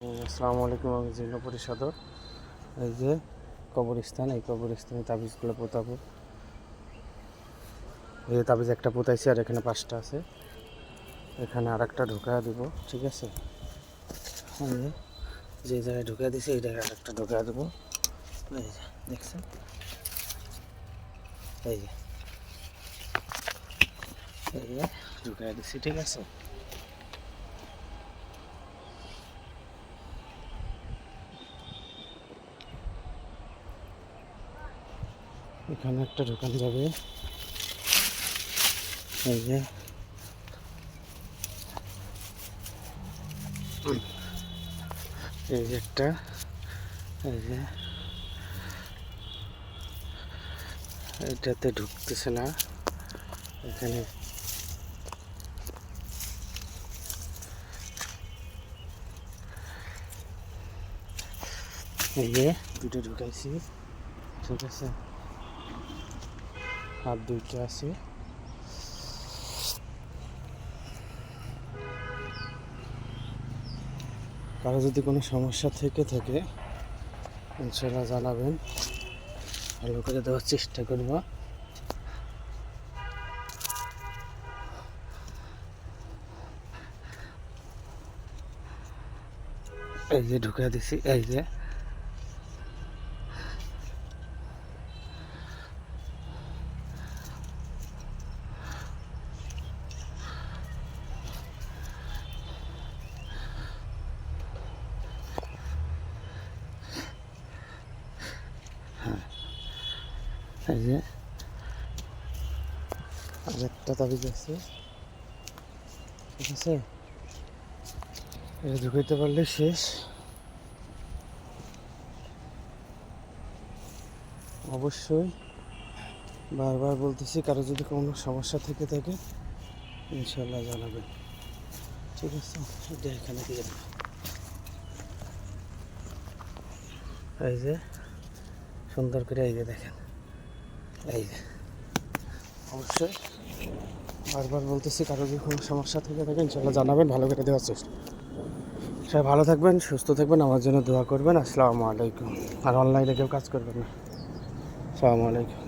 আসসালামু আলাইকুম। আমি জিল্লা পরিষদর এই যে কবরস্থান, এই কবরস্থানে তাবিজগুলো পোতাবো। এই তাবিজ একটা পোতাইছি আর এখানে 5টা আছে, এখানে আর একটা ঢোকা দিব। ঠিক আছে, যে জায়গায় ঢুকা দিছি এই জায়গায় আরেকটা ঢোকা দেবো। এই যে দেখছেন, এই যে ঢুকা দিছি। ঠিক আছে, এখানে একটা ঢোকানো যাবে। এই যে একটা, এই যে এটাতে ঢুকতেছে না। এখানে এই যে দুটো ঢুকাইছি। ঠিক আছে, আর 2টা আছে। কারো যদি কোনো সমস্যা থেকে থাকে ইনশাল্লাহ জানাবেন, ভালো করে দেওয়ার চেষ্টা করব। এই যে ঢুকা দিছি, এই যে এই যে আরেকটা তাবিজ আছে। ঠিক আছে, এটা ঢুকাইতে পারলে শেষ। অবশ্যই বারবার বলতেছি, কারো যদি কোনো সমস্যা থেকে থাকে ইনশাল্লাহ জানাবেন। ঠিক আছে, এটা এখানে দিয়ে দেবো। এই যে সুন্দর করে এই যে দেখেন, এই যে অবশ্যই বারবার বলতেছি, কারো যদি কোনো সমস্যা থেকে থাকে ইনশাল্লাহ জানাবেন, ভালো করে দেওয়ার চেষ্টা। সবাই ভালো থাকবেন, সুস্থ থাকবেন, আমার জন্য দোয়া করবেন। আসসালামু আলাইকুম। আর অনলাইনে কেউ কাজ করবেন না। আসসালামু আলাইকুম।